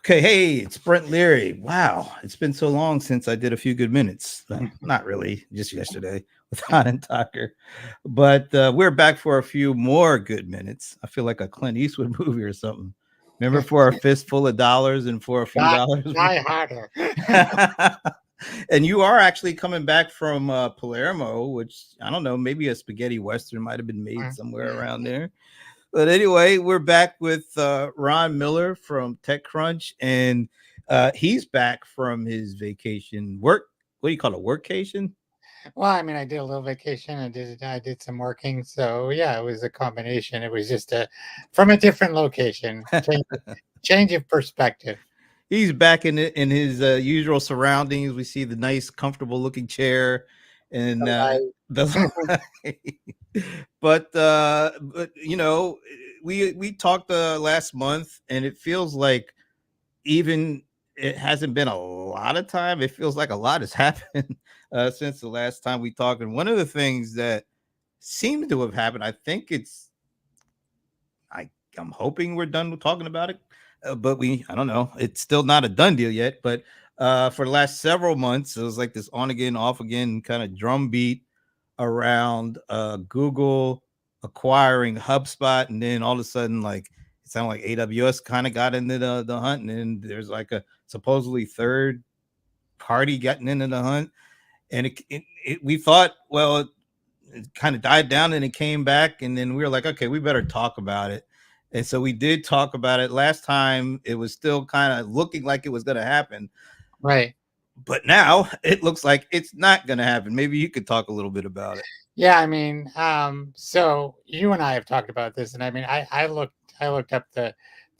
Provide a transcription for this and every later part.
Okay, hey, it's Brent Leary. Wow, it's been so long since I did a few good minutes. Not really, just yesterday with Han and Tucker. But we're back for a few more good minutes. I feel like a Clint Eastwood movie or something. Remember for a fistful of dollars and for a few Die, dollars? die harder. And you are actually coming back from Palermo, which I don't know, maybe a spaghetti western might have been made somewhere around there. But anyway, we're back with Ron Miller from TechCrunch, and he's back from his vacation work. What do you call it? Workcation? Well, I mean, I did a little vacation. I did some working. So yeah, it was a combination. It was just from a different location. Change of perspective. He's back in his usual surroundings. We see the nice, comfortable looking chair, and the but you know, we talked last month, and it feels like even it hasn't been a lot of time. It feels like a lot has happened since the last time we talked. And one of the things that seemed to have happened, I think I'm hoping we're done with talking about it, but I don't know. It's still not a done deal yet. But for the last several months, it was like this on again, off again kind of drumbeat around Google acquiring HubSpot, and then all of a sudden, like it sounded like AWS kind of got into the hunt, and then there's like a supposedly third party getting into the hunt, and we thought, well, it kind of died down, and it came back, and then we were like, okay, we better talk about it. And so we did talk about it last time. It was still kind of looking like it was going to happen, Right. but now it looks like it's not going to happen. Maybe you could talk a little bit about it. Yeah, I mean, so you and I have talked about this, and I mean, I looked up the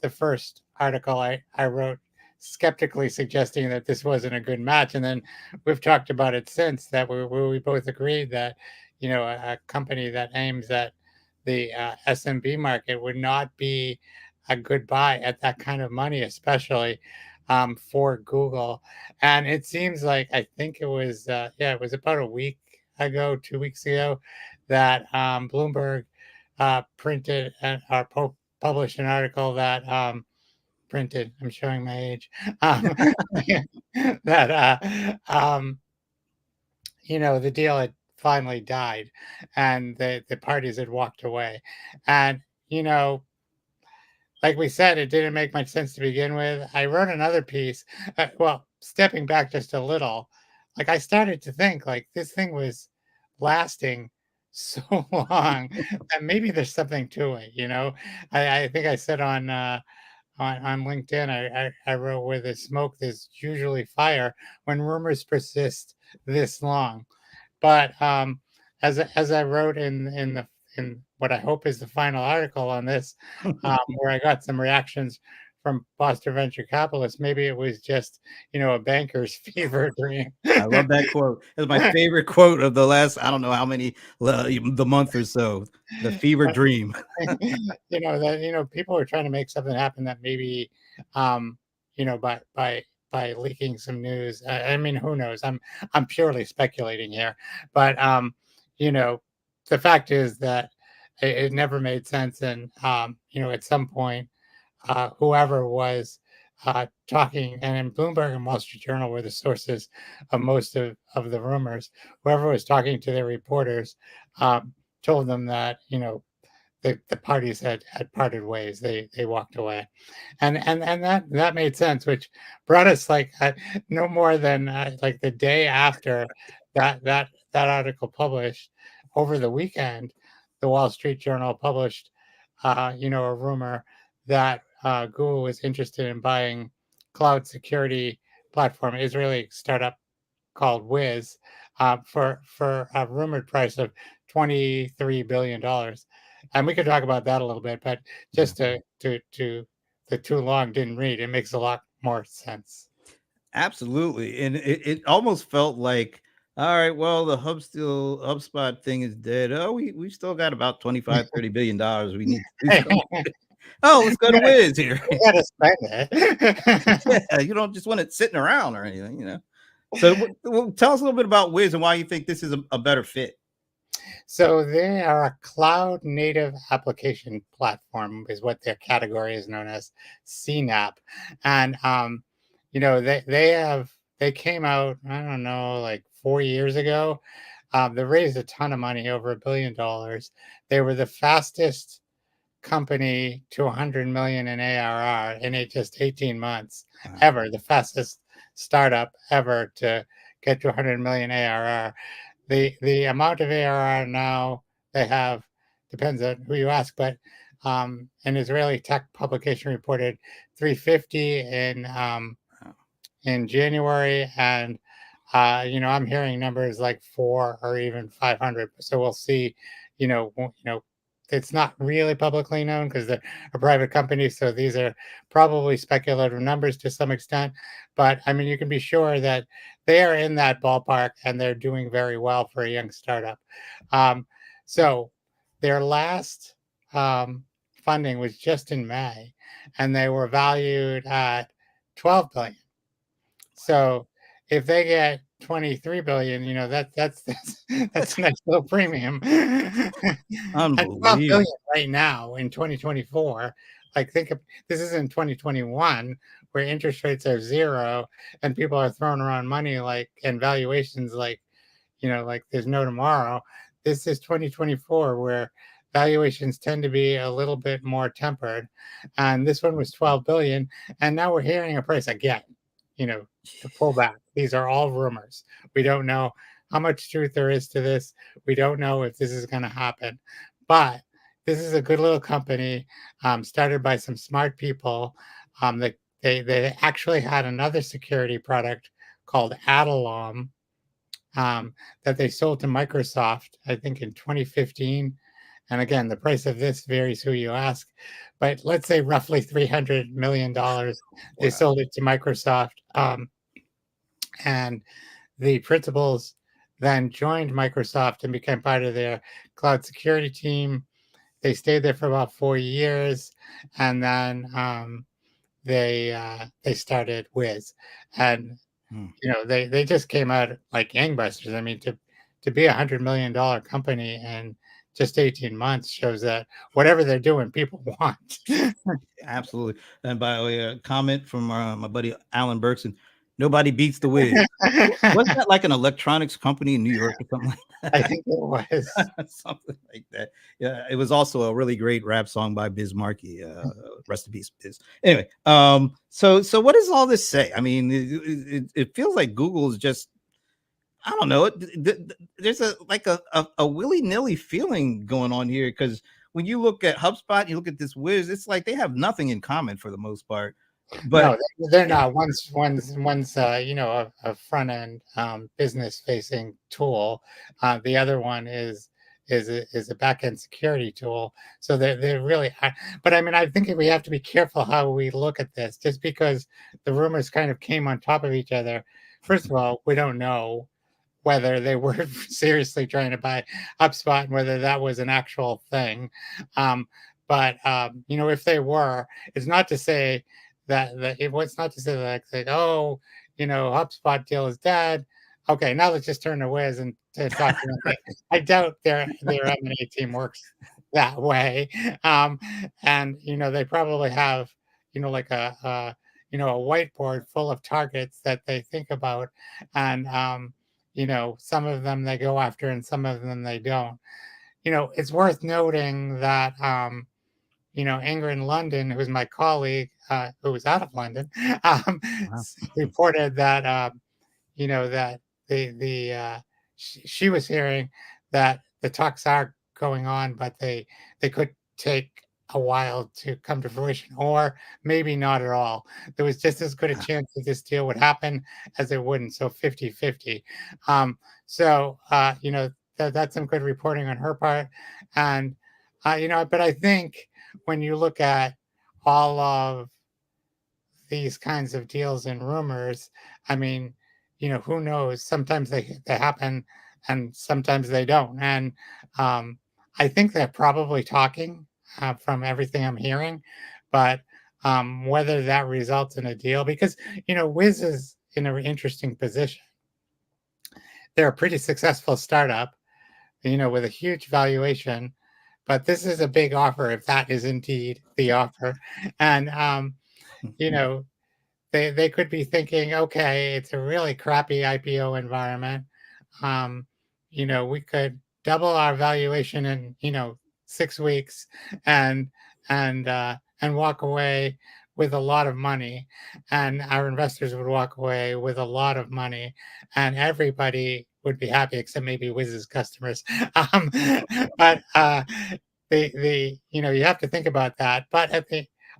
first article I wrote skeptically suggesting that this wasn't a good match, and then we've talked about it since that we both agreed that a company that aims at the SMB market would not be a good buy at that kind of money, especially for Google. And it seems like I think it was about a week ago, 2 weeks ago, that Bloomberg printed or published an article that printed. I'm showing my age. Um, that the deal had finally died, and the parties had walked away, and like we said, it didn't make much sense to begin with. I wrote another piece. Well, stepping back just a little, like I started to think like this thing was lasting so long that maybe there's something to it. I think I said on LinkedIn, I wrote, where there's smoke, there's usually fire when rumors persist this long. But as I wrote in what I hope is the final article on this, where I got some reactions from Boston venture capitalists, maybe it was just a banker's fever dream. I love that quote. It's my favorite quote of the last, I don't know how many, the month or so. The fever dream. That people are trying to make something happen that maybe, by leaking some news. I mean, who knows? I'm purely speculating here, but the fact is that it never made sense, and at some point, whoever was talking, and in Bloomberg and Wall Street Journal were the sources of most of the rumors. Whoever was talking to their reporters told them that the parties had parted ways. They walked away, and that made sense, which brought us like no more than like the day after that article published. Over the weekend, the Wall Street Journal published a rumor that Google was interested in buying cloud security platform, Israeli startup called Wiz, for a rumored price of $23 billion. And we could talk about that a little bit, but just to the too long didn't read. It makes a lot more sense. Absolutely. And it almost felt like, all right, well, the HubSpot thing is dead. Oh, we still got about 25-30 billion dollars we need to do something. Oh, let's go to Wiz here. You gotta spend it. Yeah, you don't just want it sitting around or anything. So tell us a little bit about Wiz and why you think this is a better fit. So they are a cloud native application platform, is what their category is known as, CNAP. And they came out, I don't know, like 4 years ago. They raised a ton of money, over $1 billion. They were the fastest company to 100 million in ARR in just 18 months Wow. ever, the fastest startup ever to get to 100 million ARR. The amount of ARR now they have depends on who you ask, but an Israeli tech publication reported 350 Wow. in January, and I'm hearing numbers like 4 or even 500. So we'll see. It's not really publicly known because they're a private company, so these are probably speculative numbers to some extent. But I mean, you can be sure that they are in that ballpark and they're doing very well for a young startup. Um, so their last funding was just in May, and they were valued at 12 billion. So if they get 23 billion, that's a nice little premium. And 12 billion Unbelievable. right now in 2024. Like, think of this is in 2021, where interest rates are zero and people are throwing around money, like, and valuations like, like there's no tomorrow. This is 2024, where valuations tend to be a little bit more tempered. And this one was 12 billion. And now we're hearing a price again, to pull back. These are all rumors. We don't know how much truth there is to this. We don't know if this is going to happen. But this is a good little company, started by some smart people. They actually had another security product called Adelom, that they sold to Microsoft, I think, in 2015. And again, the price of this varies who you ask, but let's say roughly $300 million. They Wow. sold it to Microsoft, and the principals then joined Microsoft and became part of their cloud security team. They stayed there for about 4 years, and then they started Wiz, and Hmm. they just came out like gangbusters. I mean, to be $100 million company in just 18 months shows that whatever they're doing, people want. Absolutely. And by the way, a comment from my buddy Alan Berkson. Nobody beats the Wiz. Wasn't that like an electronics company in New York or something like I think it was. that? Something like that. Yeah, it was also a really great rap song by Biz Markie. Rest in peace, Biz. Anyway, so what does all this say? I mean, it feels like Google is just, I don't know. There's a willy nilly feeling going on here because when you look at HubSpot, you look at this Wiz, it's like they have nothing in common for the most part. But No, they're not. One's a front end business facing tool. The other one is a back end security tool. So they're really hard. But I mean, I think we have to be careful how we look at this. Just because the rumors kind of came on top of each other. First of all, we don't know whether they were seriously trying to buy HubSpot and whether that was an actual thing. But if they were, it's not to say that it was not to say that, like, oh, HubSpot deal is dead. Okay, now let's just turn to Wiz and to talk to them. I doubt their M&A team works that way. And they probably have like a whiteboard full of targets that they think about, and some of them they go after and some of them they don't. It's worth noting that Ingrid London, who's my colleague, who was out of London, um, wow. reported that that she was hearing that the talks are going on, but they could take a while to come to fruition, or maybe not at all. There was just as good a chance that this deal would happen as it wouldn't. So 50-50. That's some good reporting on her part. And, but I think when you look at all of these kinds of deals and rumors, I mean, who knows? Sometimes they happen and sometimes they don't. And um, I think they're probably talking, from everything I'm hearing, but whether that results in a deal, because, Wiz is in an interesting position. They're a pretty successful startup, with a huge valuation, but this is a big offer if that is indeed the offer. And you know, they could be thinking, okay, it's a really crappy IPO environment. Um, we could double our valuation in 6 weeks, and and walk away with a lot of money, and our investors would walk away with a lot of money, and everybody would be happy except maybe Wiz's customers. Um, but you have to think about that. But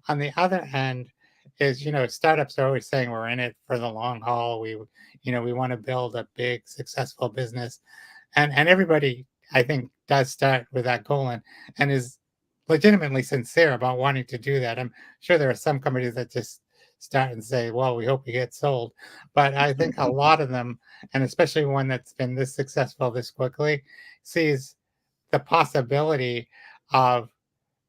on the other hand, is startups are always saying we're in it for the long haul. We want to build a big successful business, and everybody, I think, does start with that goal, and is legitimately sincere about wanting to do that. I'm sure there are some companies that just start and say, well, we hope we get sold, but I think a lot of them, and especially one that's been this successful this quickly, sees the possibility of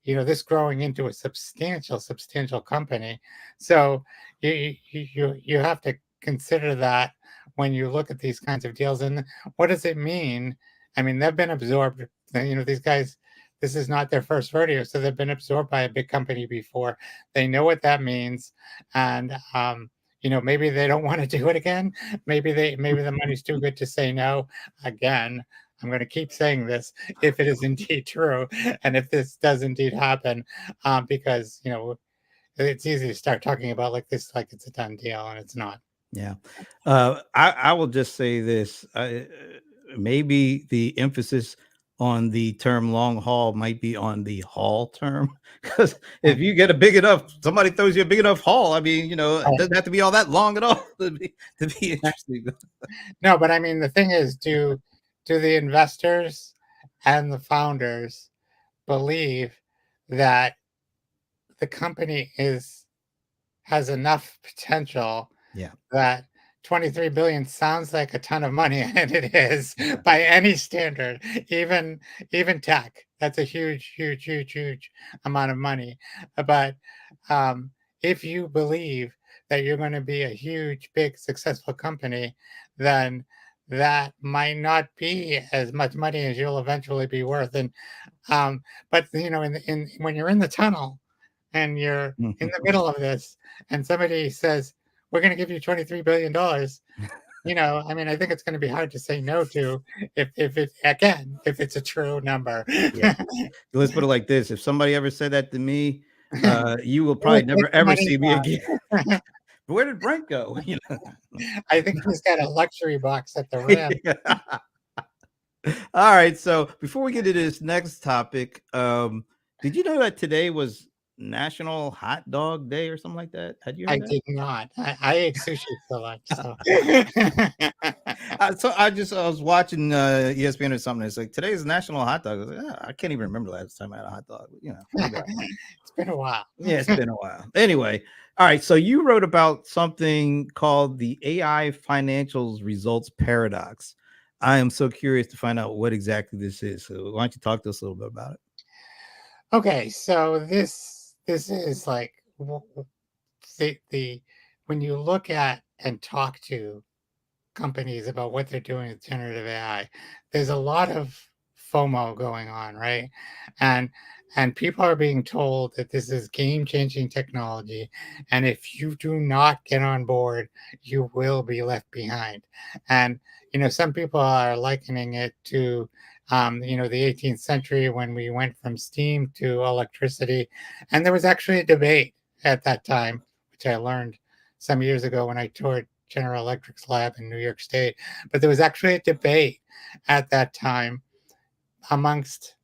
this growing into a substantial company. So you have to consider that when you look at these kinds of deals. And what does it mean? I mean, they've been absorbed. These guys, this is not their first rodeo, so they've been absorbed by a big company before. They know what that means, and maybe they don't want to do it again. Maybe the money's too good to say no again. I'm going to keep saying this if it is indeed true, and if this does indeed happen, because it's easy to start talking about like this, like it's a done deal, and it's not. Yeah. I will just say this. Maybe the emphasis on the term long haul might be on the haul term. Because if you get a big enough, somebody throws you a big enough haul, I mean, it doesn't have to be all that long at all to be interesting. No, but I mean, the thing is, do the investors and the founders believe that the company has enough potential Yeah. that 23 billion sounds like a ton of money, and it is by any standard, even tech. That's a huge amount of money. But um, if you believe that you're going to be a huge, big, successful company, then that might not be as much money as you'll eventually be worth. And but in when you're in the tunnel and you're in the middle of this, and somebody says, we're going to give you $23 billion. I mean, I think it's going to be hard to say no to if it's a true number. Yeah. Let's put it like this. If somebody ever said that to me, you will We'll probably take never the ever money see me again. back. Where did Brent go? I think he's got a luxury box at the Ram. All right. So before we get to this next topic, did you know that today was National Hot Dog Day or something like that? Had you I heard that? did not. I ate sushi for lunch, so. I was watching ESPN or something. It's like today's National Hot Dog. I was like, I can't even remember the last time I had a hot dog. Maybe I will. It's been a while. Yeah, it's been a while. Anyway, all right. So you wrote about something called the AI financials results paradox. I am so curious to find out what exactly this is. So why don't you talk to us a little bit about it? Okay, so this is like the when you look at and talk to companies about what they're doing with generative AI, there's a lot of FOMO going on, right? And people are being told that this is game-changing technology, and if you do not get on board, you will be left behind. And some people are likening it to the 18th century when we went from steam to electricity, and there was actually a debate at that time, which I learned some years ago when I toured General Electric's lab in New York State. But there was actually a debate at that time amongst,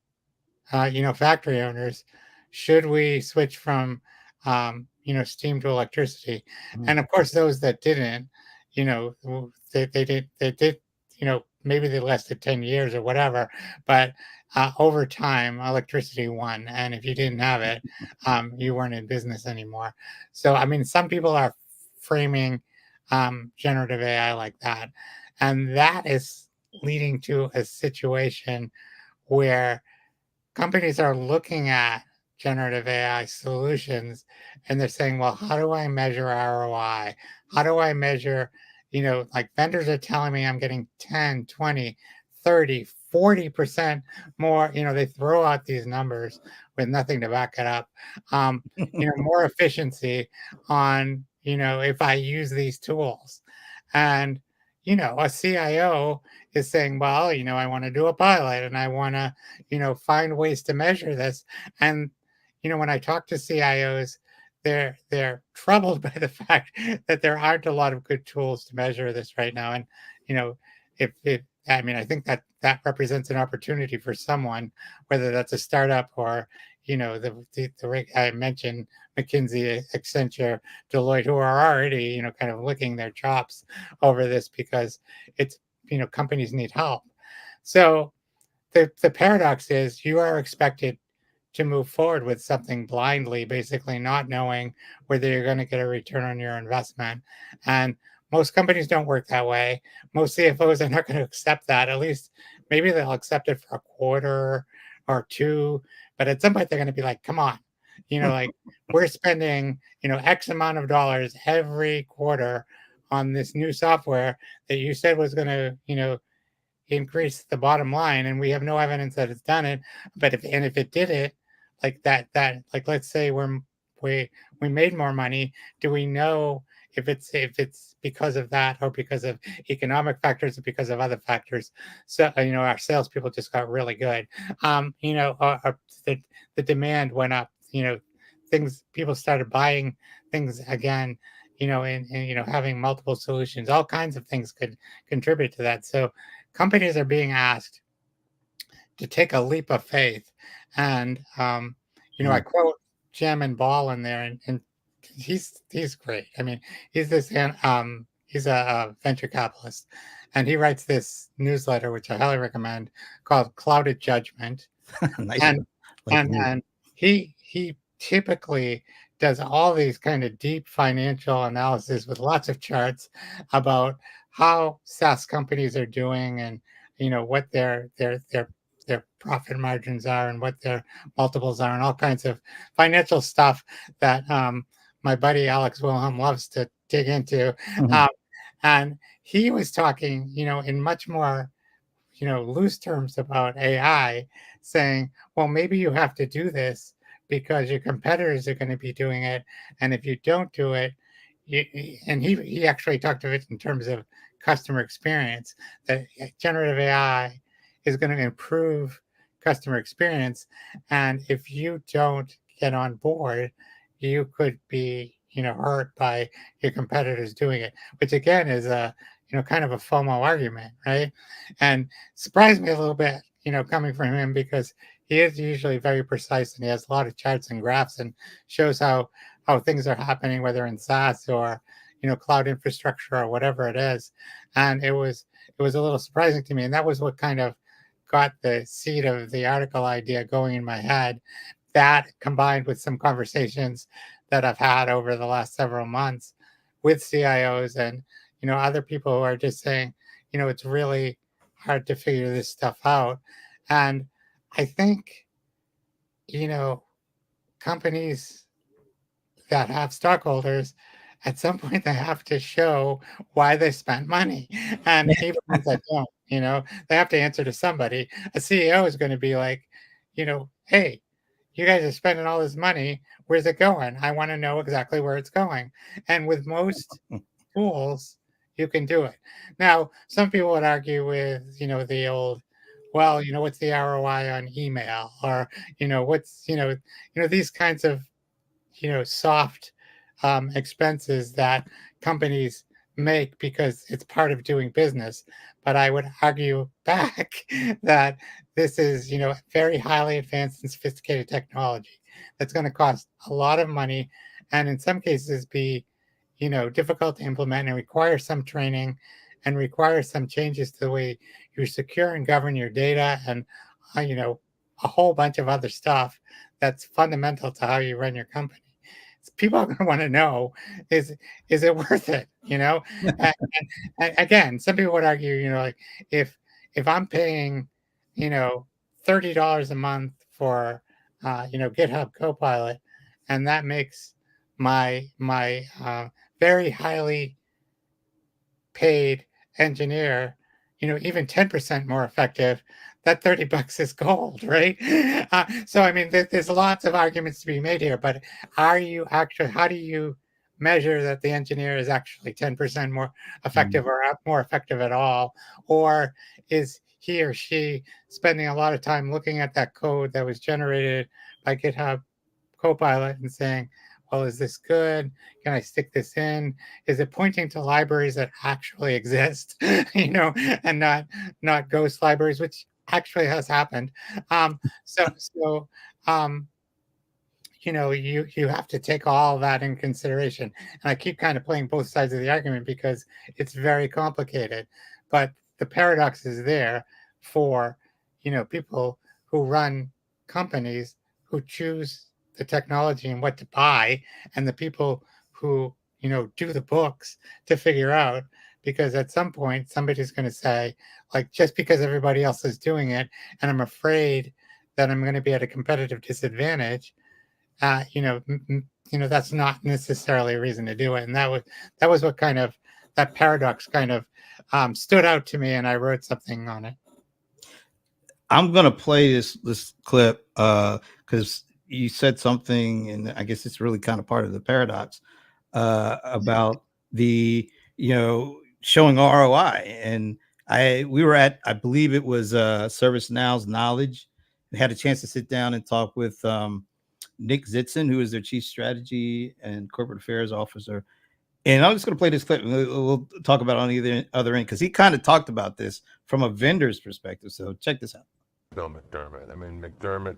factory owners. Should we switch from, steam to electricity? Mm. And of course, those that didn't, they did, maybe they lasted 10 years or whatever, but over time, electricity won. And if you didn't have it, you weren't in business anymore. So, I mean, some people are framing generative AI like that. And that is leading to a situation where companies are looking at generative AI solutions and they're saying, well, how do I measure ROI? How do I measure, like vendors are telling me I'm getting 10, 20, 30, 40% more, they throw out these numbers with nothing to back it up. More efficiency on, if I use these tools. And, a CIO is saying, well, I want to do a pilot and I want to, find ways to measure this. And, when I talk to CIOs, they're troubled by the fact that there aren't a lot of good tools to measure this right now. And, you know, if I mean, I think that represents an opportunity for someone, whether that's a startup or, I mentioned McKinsey, Accenture, Deloitte, who are already, kind of licking their chops over this because it's, companies need help. So the paradox is you are expected to move forward with something blindly, basically not knowing whether you're going to get a return on your investment. And most companies don't work that way. Most CFOs are not going to accept that. At least maybe they'll accept it for a quarter or two, but at some point they're going to be like, come on, like we're spending, X amount of dollars every quarter on this new software that you said was going to, increase the bottom line, and we have no evidence that it's done it. But if it did it, like that like let's say we made more money, do we know if it's because of that or because of economic factors or because of other factors? So our salespeople just got really good. The demand went up. Things, people started buying things again. And having multiple solutions, all kinds of things could contribute to that. So companies are being asked to take a leap of faith. And, I quote Jim and Ball in there, and he's great. I mean, he's a venture capitalist, and he writes this newsletter, which I highly recommend, called Clouded Judgment. Nice And one. Like the movie. and he typically does all these kind of deep financial analysis with lots of charts about how SaaS companies are doing, and what their profit margins are and what their multiples are, and all kinds of financial stuff that my buddy Alex Wilhelm loves to dig into. Mhm. Um, and he was talking, in much more loose terms about AI, saying, well, maybe you have to do this because your competitors are going to be doing it. And if you don't do it, and he actually talked of it in terms of customer experience, that generative AI is going to improve customer experience. And if you don't get on board, you could be, hurt by your competitors doing it, which again is a, kind of a FOMO argument, right? And surprised me a little bit, coming from him, because he is usually very precise and he has a lot of charts and graphs and shows how things are happening, whether in SaaS or cloud infrastructure or whatever it is. And it was a little surprising to me, and that was what kind of got the seed of the article idea going in my head. That combined with some conversations that I've had over the last several months with CIOs and other people who are just saying, it's really hard to figure this stuff out. And I think, you know, companies that have stockholders, at some point they have to show why they spent money. And even ones that don't, they have to answer to somebody. A CEO is going to be like, hey, you guys are spending all this money. Where's it going? I want to know exactly where it's going. And with most tools, you can do it. Now, some people would argue with, the old, well, what's the ROI on email? Or, what's, these kinds of soft expenses that companies make because it's part of doing business. But I would argue back that this is, very highly advanced and sophisticated technology that's going to cost a lot of money, and in some cases be, difficult to implement and require some training and require some changes to the way you secure and govern your data, and a whole bunch of other stuff that's fundamental to how you run your company. People are going to want to know, is it worth it? And again, some people would argue, like if I'm paying, $30 a month for, GitHub Copilot, and that makes my very highly paid engineer even 10% more effective, that $30 is gold, right? So I mean, there's lots of arguments to be made here, but how do you measure that the engineer is actually 10% more Mm. effective or more effective at all? Or is he or she spending a lot of time looking at that code that was generated by GitHub Copilot and saying, well, is this good? Can I stick this in? Is it pointing to libraries that actually exist, and not ghost libraries, which actually has happened. So um, you have to take all that in consideration. And I keep kind of playing both sides of the argument because it's very complicated. But the paradox is there for people who run companies who choose the technology and what to buy, and the people who do the books to figure out. Because at some point somebody's going to say, like, just because everybody else is doing it, and I'm afraid that I'm going to be at a competitive disadvantage, that's not necessarily a reason to do it. And that was what kind of that paradox kind of stood out to me, and I wrote something on it. I'm gonna play this clip because you said something, and I guess it's really kind of part of the paradox about the showing ROI. And we were at, I believe it was ServiceNow's Knowledge. We had a chance to sit down and talk with Nick Zitzen, who is their chief strategy and corporate affairs officer. And I'm just going to play this clip, and we'll talk about it on either other end, because he kind of talked about this from a vendor's perspective. So check this out. Bill McDermott. I mean, McDermott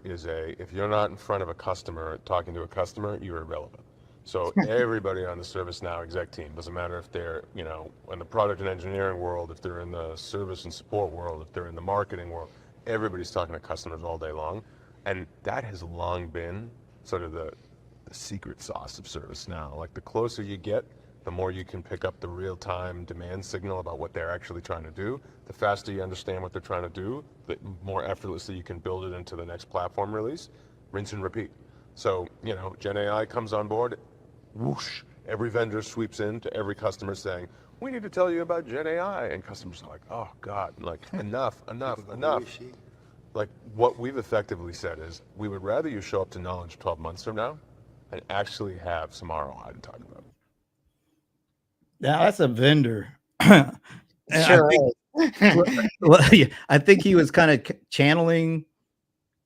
if you're not in front of a customer talking to a customer, you're irrelevant. So everybody on the ServiceNow exec team, doesn't matter if they're, in the product and engineering world, if they're in the service and support world, if they're in the marketing world, everybody's talking to customers all day long. And that has long been sort of the secret sauce of ServiceNow. Like, the closer you get, the more you can pick up the real-time demand signal about what they're actually trying to do. The faster you understand what they're trying to do, the more effortlessly you can build it into the next platform release. Rinse and repeat. So, Gen AI comes on board, whoosh, every vendor sweeps in to every customer saying, we need to tell you about Gen AI. And customers are like, oh God, like, enough. Like, what we've effectively said is, we would rather you show up to Knowledge 12 months from now and actually have some ROI to talk about. Now that's a vendor. And I Sure think, is. well, yeah, I think he was kind of channeling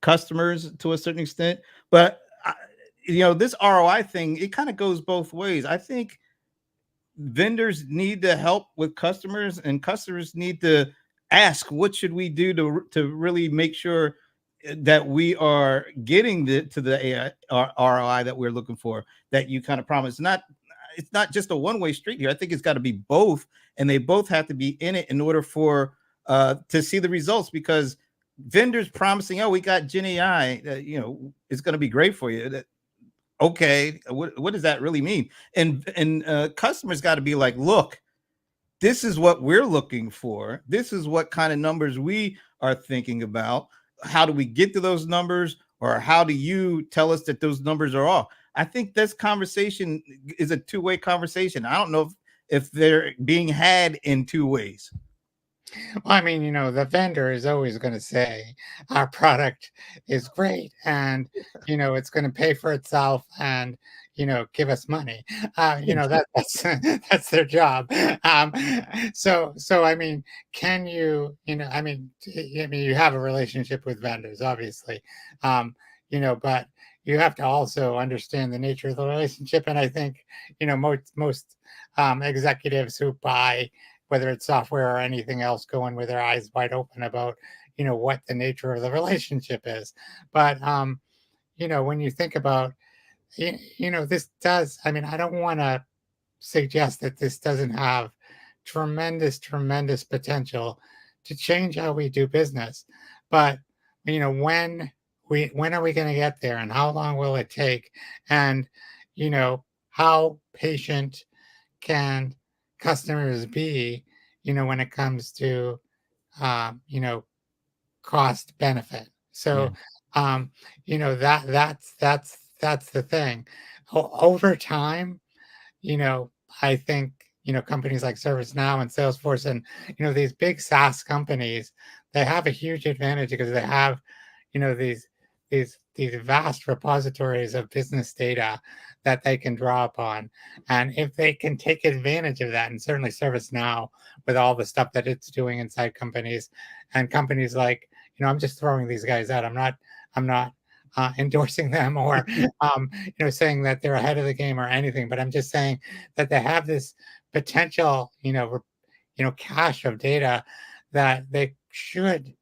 customers to a certain extent, but this ROI thing, it kind of goes both ways. I think vendors need to help with customers, and customers need to ask, what should we do to really make sure that we are getting to the AI ROI that we're looking for, that you kind of promise. It's not just a one-way street here. I think it's got to be both, and they both have to be in it in order for to see the results. Because vendors promising, oh, we got Gen AI, it's going to be great for you. Okay, what does that really mean? And customers got to be like, look, this is what we're looking for. This is what kind of numbers we are thinking about. How do we get to those numbers, or how do you tell us that those numbers are off? I think this conversation is a two-way conversation. I don't know if they're being had in two ways. Well, I mean, the vendor is always going to say our product is great, and it's going to pay for itself, and give us money. That's that's their job. So I mean, can you have a relationship with vendors, obviously, but you have to also understand the nature of the relationship. And I think most executives who buy, whether it's software or anything else, go in with their eyes wide open about what the nature of the relationship is. But when you think about this does, I mean, I don't want to suggest that this doesn't have tremendous potential to change how we do business. But when are we going to get there, and how long will it take? And how patient can customers be, when it comes to, cost benefit? Yeah. So, that's the thing. Over time, I think companies like ServiceNow and Salesforce and, these big SaaS companies, they have a huge advantage because they have, these vast repositories of business data that they can draw upon. And if they can take advantage of that, and certainly ServiceNow with all the stuff that it's doing inside companies and companies like, I'm just throwing these guys out. I'm not endorsing them or saying that they're ahead of the game or anything, but I'm just saying that they have this potential, cache of data that they should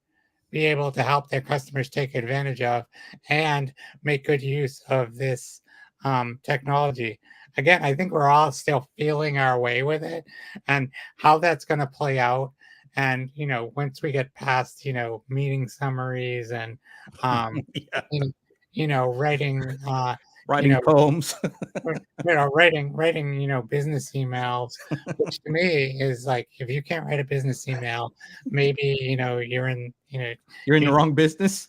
be able to help their customers take advantage of and make good use of this technology. Again, I think we're all still feeling our way with it and how that's going to play out. And, once we get past, meeting summaries and, Yeah. writing, Writing poems. writing business emails, which to me is like, if you can't write a business email, maybe, you're in, You're in the you, wrong business.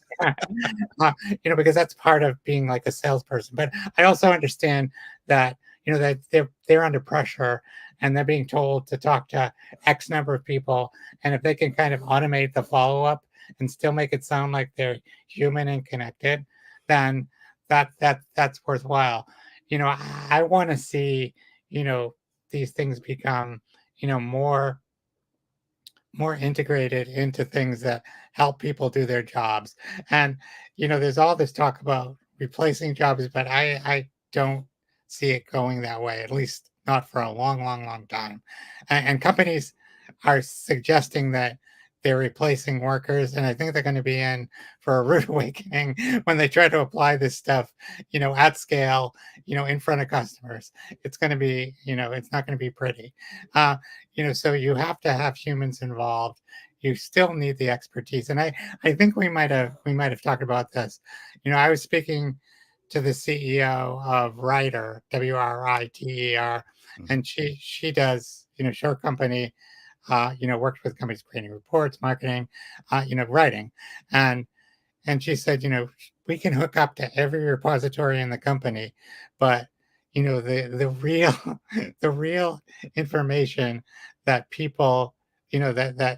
because that's part of being like a salesperson. But I also understand that, that they're under pressure and they're being told to talk to X number of people. And if they can kind of automate the follow-up and still make it sound like they're human and connected, then that's worthwhile. I want to see, these things become, more integrated into things that help people do their jobs. And there's all this talk about replacing jobs, but I don't see it going that way, at least not for a long, long, long time. And companies are suggesting that they're replacing workers, and I think they're going to be in for a rude awakening when they try to apply this stuff, at scale, in front of customers. It's going to be, it's not going to be pretty. Uh, so you have to have humans involved. You still need the expertise, and I think we might have talked about this. I was speaking to the CEO of Writer, WRITER, and she does, her company, worked with companies creating reports, marketing, writing, and she said, we can hook up to every repository in the company, but the real the real information that people, that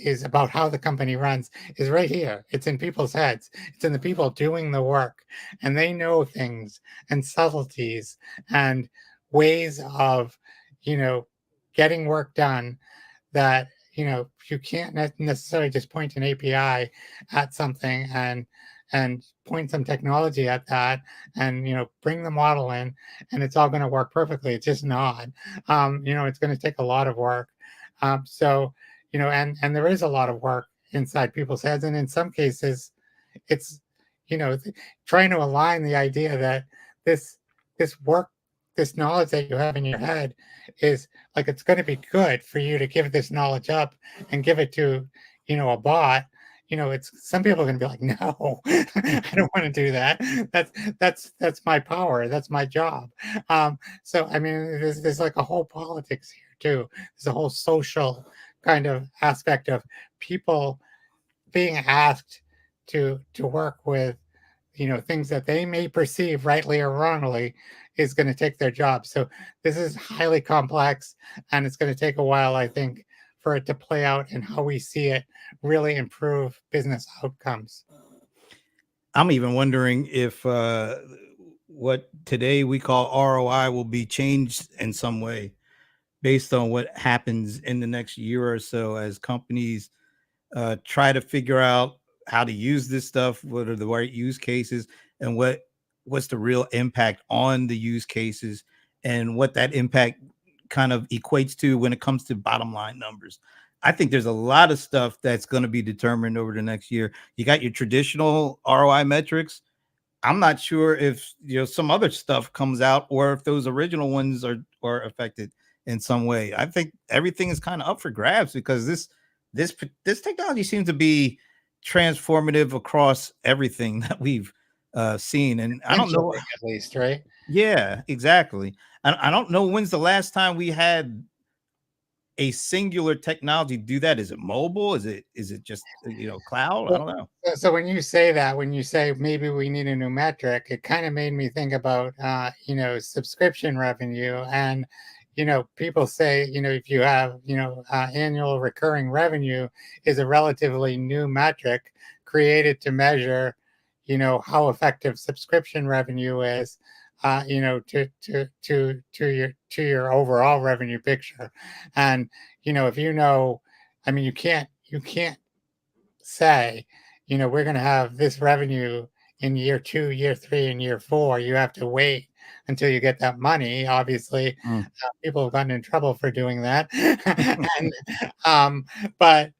is about how the company runs is right here. It's in people's heads. It's in the people doing the work, and they know things and subtleties and ways of, getting work done that, you can't necessarily just point an API at something and point some technology at that and, bring the model in and it's all going to work perfectly. It's just not. It's going to take a lot of work. So, and there is a lot of work inside people's heads, and in some cases, it's, trying to align the idea that this this work, this knowledge that you have in your head is like, it's going to be good for you to give this knowledge up and give it to, a bot. It's, some people are going to be like, no, I don't want to do that. That's my power. That's my job. So I mean, there's like a whole politics here too. There's a whole social kind of aspect of people being asked to work with, things that they may perceive rightly or wrongly is going to take their job. So this is highly complex, and it's going to take a while, I think, for it to play out and how we see it really improve business outcomes. I'm even wondering if what today we call ROI will be changed in some way based on what happens in the next year or so as companies try to figure out how to use this stuff, what are the right use cases, and what's the real impact on the use cases, and what that impact kind of equates to when it comes to bottom line numbers. I think there's a lot of stuff that's going to be determined over the next year. You got your traditional ROI metrics. I'm not sure if some other stuff comes out or if those original ones are affected in some way. I think everything is kind of up for grabs because this technology seems to be transformative across everything that we've seen. And I don't know, At least, right? yeah, exactly. I don't know when's the last time we had a singular technology do that. Is it mobile? Is it just cloud? I don't know. So when you say that, when you say maybe we need a new metric, it kind of made me think about subscription revenue and people say, if you have, annual recurring revenue is a relatively new metric created to measure, how effective subscription revenue is, to your overall revenue picture. And, if I mean, you can't say, we're going to have this revenue in year 2, year 3, and year 4. You have to wait until you get that money. Obviously, Mm. people have gotten in trouble for doing that. and, um, but,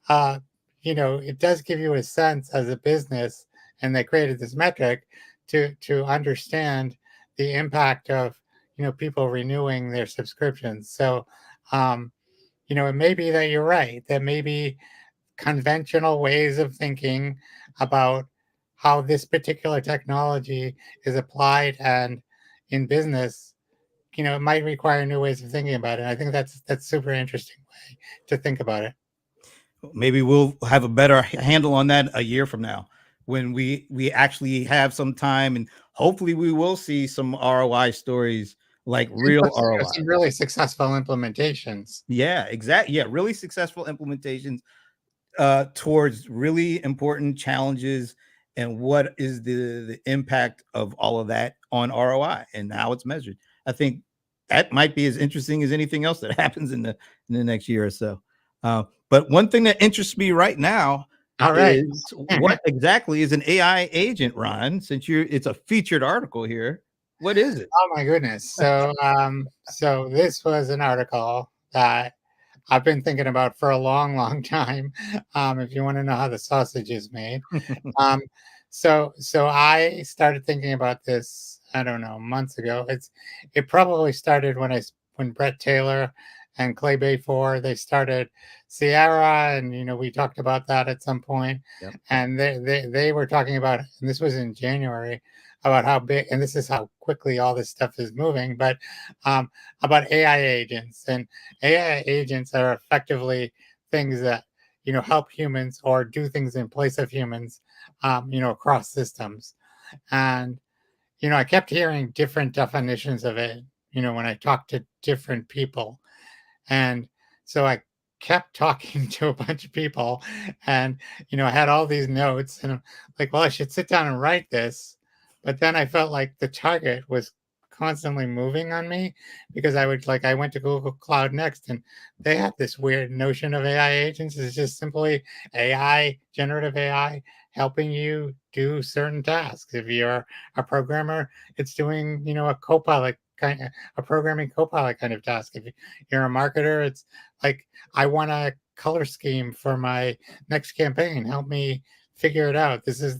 uh, it does give you a sense as a business, and they created this metric to understand the impact of, people renewing their subscriptions. So, it may be that you're right. That maybe conventional ways of thinking about how this particular technology is applied and in business, it might require new ways of thinking about it. I think that's super interesting way to think about it. Maybe we'll have a better handle on that a year from now when we actually have some time, and hopefully we will see some ROI stories, like real ROI. Some really successful implementations. Yeah, exactly. Yeah, really successful implementations towards really important challenges, and what is the impact of all of that on ROI and how it's measured. I think that might be as interesting as anything else that happens in the next year or so. But one thing that interests me right now All right. is, what exactly is an AI agent, Ron? Since it's a featured article here, what is it? Oh my goodness. So this was an article that I've been thinking about for a long, long time. If you want to know how the sausage is made. Um, so I started thinking about this, I don't know, months ago. It probably started when Brett Taylor and Clay Bayfor, they started Sierra, and we talked about that at some point. Yep. And they were talking about, and this was in January, about how big, and this is how quickly all this stuff is moving, but about AI agents. And AI agents are effectively things that help humans or do things in place of humans, across systems. And I kept hearing different definitions of it, when I talked to different people. And so I kept talking to a bunch of people, and I had all these notes, and I'm like, well, I should sit down and write this. But then I felt like the target was constantly moving on me, because I went to Google Cloud Next, and they had this weird notion of AI agents is just simply AI, generative AI, helping you do certain tasks. If you're a programmer, it's doing, a copilot kind of a programming copilot kind of task. If you're a marketer, it's like, I want a color scheme for my next campaign. Help me figure it out. This is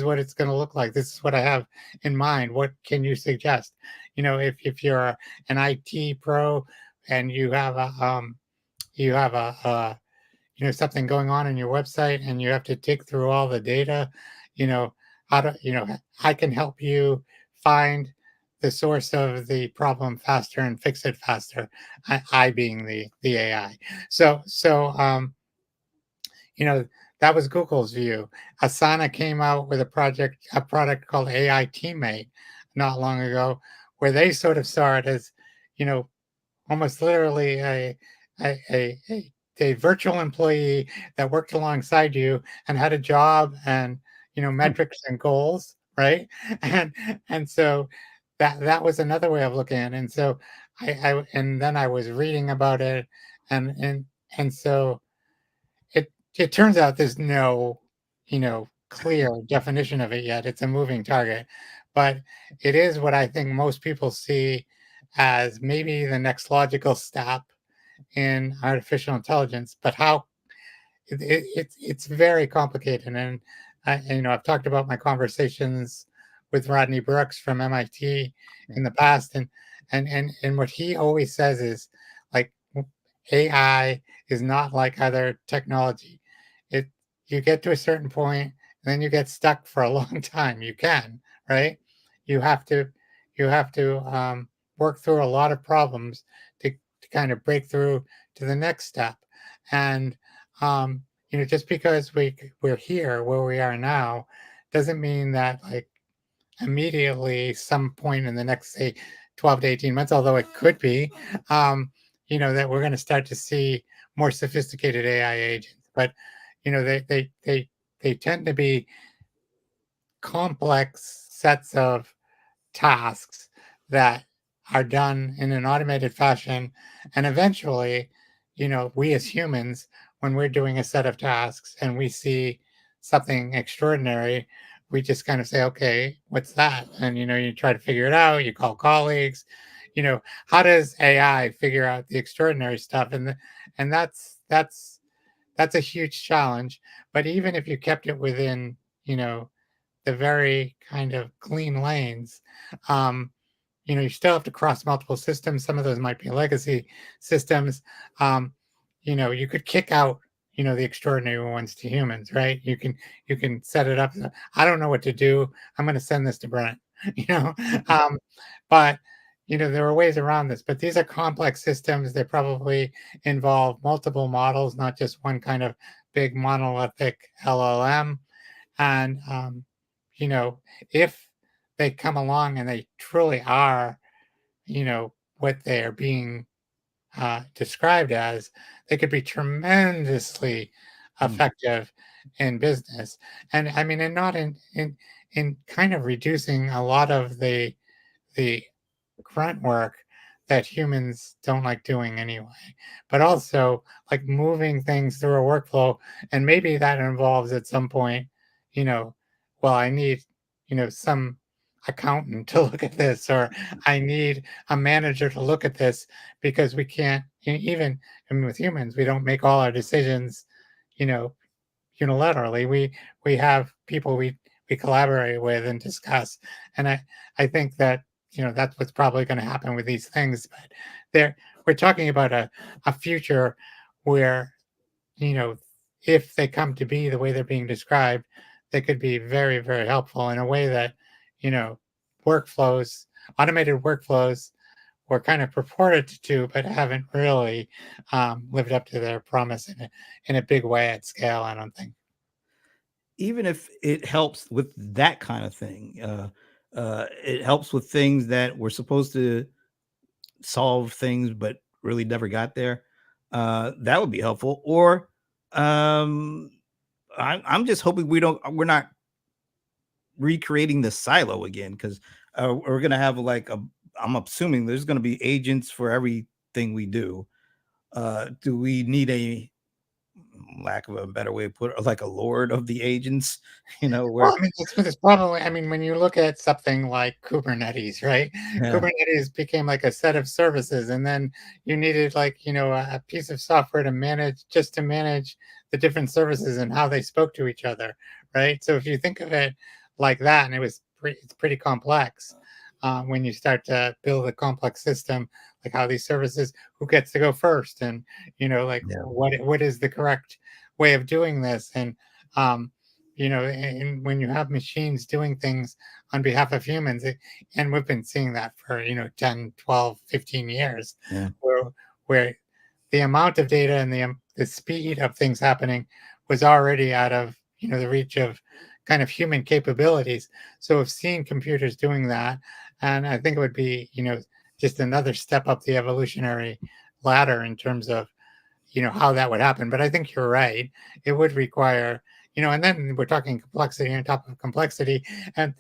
what it's going to look like. This is what I have in mind. What can you suggest? If you're an IT pro and you have something going on in your website, and you have to dig through all the data, you know, I can help you find the source of the problem faster and fix it faster. I being the AI. So you know, that was Google's view. Asana came out with a product called AI Teammate not long ago, where they sort of saw it as, you know, almost literally a virtual employee that worked alongside you and had a job and metrics and goals, right? And so that was another way of looking at it. And so and then I was reading about it, and so it turns out there's no, clear definition of it yet. It's a moving target, but it is what I think most people see as maybe the next logical step in artificial intelligence. But how it's very complicated, and I've talked about my conversations with Rodney Brooks from MIT in the past, and what he always says is, like, AI is not like other technology. It You get to a certain point, and then you get stuck for a long time. You can, right? You have to work through a lot of problems to kind of break through to the next step. And just because we're here where we are now doesn't mean that, like, immediately some point in the next, say, 12 to 18 months, although it could be, that we're going to start to see more sophisticated AI agents. But, they tend to be complex sets of tasks that are done in an automated fashion. And eventually, we as humans, when we're doing a set of tasks and we see something extraordinary, we just kind of say, okay, what's that? And, you try to figure it out, you call colleagues, how does AI figure out the extraordinary stuff? And that's a huge challenge. But even if you kept it within, the very kind of clean lanes, um, you still have to cross multiple systems. Some of those might be legacy systems. Um, you could kick out, the extraordinary ones to humans, right? You can set it up. I don't know what to do. I'm going to send this to Brent, you know. Um, but there are ways around this. But these are complex systems. They probably involve multiple models, not just one kind of big monolithic LLM. And if they come along and they truly are, what they are being described as, they could be tremendously Mm. effective in business. And I mean, and not in kind of reducing a lot of the grunt work that humans don't like doing anyway, but also like moving things through a workflow. And maybe that involves at some point, you know, well, I need, some accountant to look at this, or I need a manager to look at this, because we can't even, I mean, with humans, we don't make all our decisions, you know, unilaterally. We have people we collaborate with and discuss. And I think that that's what's probably going to happen with these things. But there we're talking about a future where, you know if they come to be the way they're being described, they could be very, very helpful in a way that, you know workflows automated workflows were kind of purported to, but haven't really lived up to their promise in a big way at scale, I don't think. Even if it helps with that kind of thing, it helps with things that were supposed to solve things but really never got there. That would be helpful. Or um, I'm just hoping we're not recreating the silo again, because we're gonna have like a. I'm assuming there's gonna be agents for everything we do. Do we need a, lack of a better way to put it, like a lord of the agents? Well, Where I mean, it's probably, I mean, when you look at something like Kubernetes, right? yeah, Kubernetes became like a set of services, and then you needed like, a piece of software to manage, just to manage the different services and how they spoke to each other, right? So if you think of it like that, and it's pretty complex when you start to build a complex system, like how these services, who gets to go first, and like yeah, what is the correct way of doing this, and um, and when you have machines doing things on behalf of humans, and we've been seeing that for 10, 12, 15 years, yeah. where the amount of data and the speed of things happening was already out of the reach of kind of human capabilities. So we've seen computers doing that, and I think it would be just another step up the evolutionary ladder in terms of how that would happen. But I think you're right. It would require, and then we're talking complexity on top of complexity. And,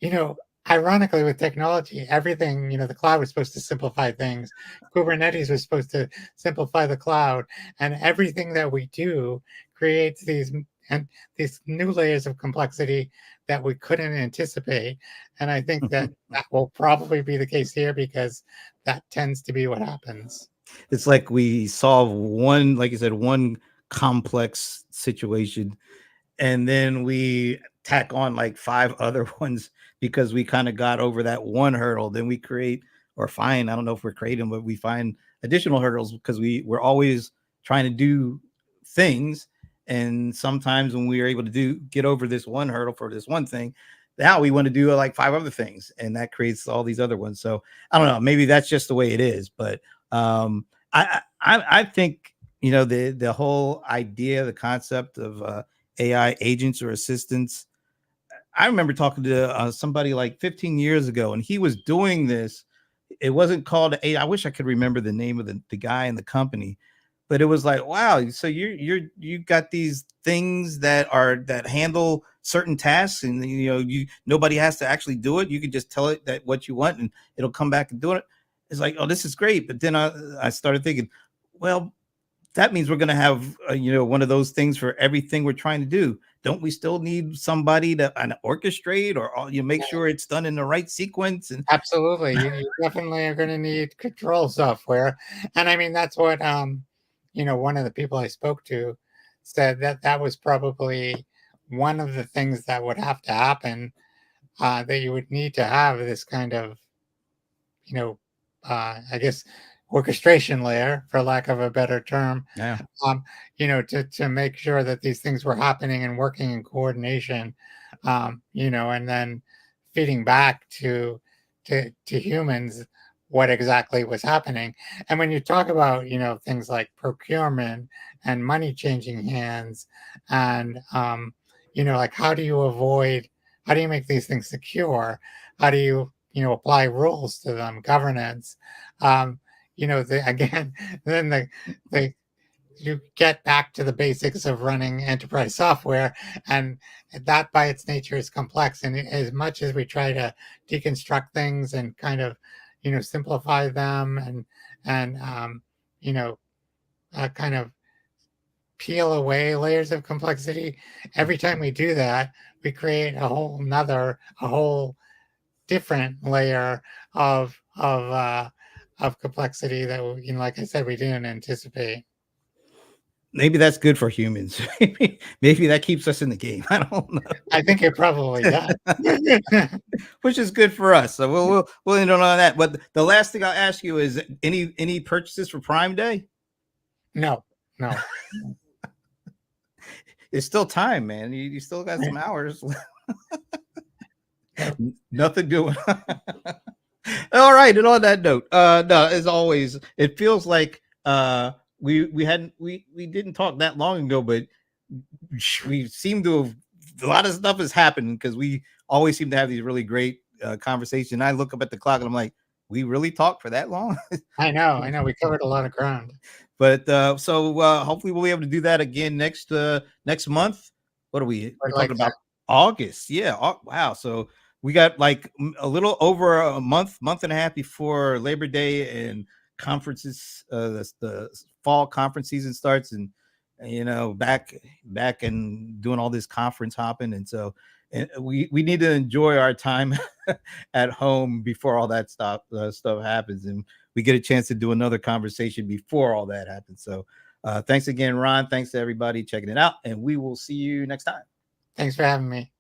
you know, ironically, with technology, everything, the cloud was supposed to simplify things. Kubernetes was supposed to simplify the cloud. And everything that we do creates these new layers of complexity that we couldn't anticipate. And I think that that will probably be the case here, because that tends to be what happens. It's like we solve one, like you said, one complex situation, and then we tack on like five other ones because we kind of got over that one hurdle. Then we create or find, I don't know if we're creating, but we find additional hurdles because we're always trying to do things. And sometimes when we are able to get over this one hurdle for this one thing, now we want to do like five other things, and that creates all these other ones. So I don't know, maybe that's just the way it is. But I think the whole idea, the concept of AI agents or assistants. I remember talking to somebody like 15 years ago, and he was doing this. it wasn't called I wish I could remember the name of the guy in the company, but it was like, wow, so you got these things that handle certain tasks, and nobody has to actually do it. You can just tell it that what you want, and it'll come back and do it. It's like, oh, this is great. But then I started thinking, well, that means we're going to have one of those things for everything we're trying to do. Don't we still need somebody to orchestrate, or you make sure it's done in the right sequence? And Absolutely. You definitely are going to need control software. And I mean, that's what, one of the people I spoke to said that that was probably one of the things that would have to happen, that you would need to have this kind of, you know, I guess, orchestration layer, for lack of a better term, yeah, to make sure that these things were happening and working in coordination, and then feeding back to humans what exactly was happening. And when you talk about, things like procurement and money changing hands, and like how do you make these things secure? How do you, apply rules to them, governance? Again, then the you get back to the basics of running enterprise software, and that by its nature is complex. And as much as we try to deconstruct things and kind of simplify them, and kind of peel away layers of complexity, every time we do that, we create a whole different layer of complexity that, like I said, we didn't anticipate. maybe that's good for humans. Maybe that keeps us in the game. I don't know. I think it probably does. Which is good for us. So we'll end on that. But the last thing I'll ask you is any purchases for Prime Day? No. It's still time, man. You still got some hours. Nothing doing. All right. And on that note, no, as always, it feels like we didn't talk that long ago, but we seem to have, a lot of stuff has happened, because we always seem to have these really great conversations. I look up at the clock and I'm like, we really talked for that long? I know. We covered a lot of ground. But so hopefully we'll be able to do that again next month. What are we're talking about? August. Yeah. Wow. So we got like a little over a month and a half before Labor Day and conferences. The fall conference season starts, and back and doing all this conference hopping, and so we need to enjoy our time at home before all that stuff happens, and we get a chance to do another conversation before all that happens. So thanks again, Ron. Thanks to everybody checking it out, and we will see you next time. Thanks for having me.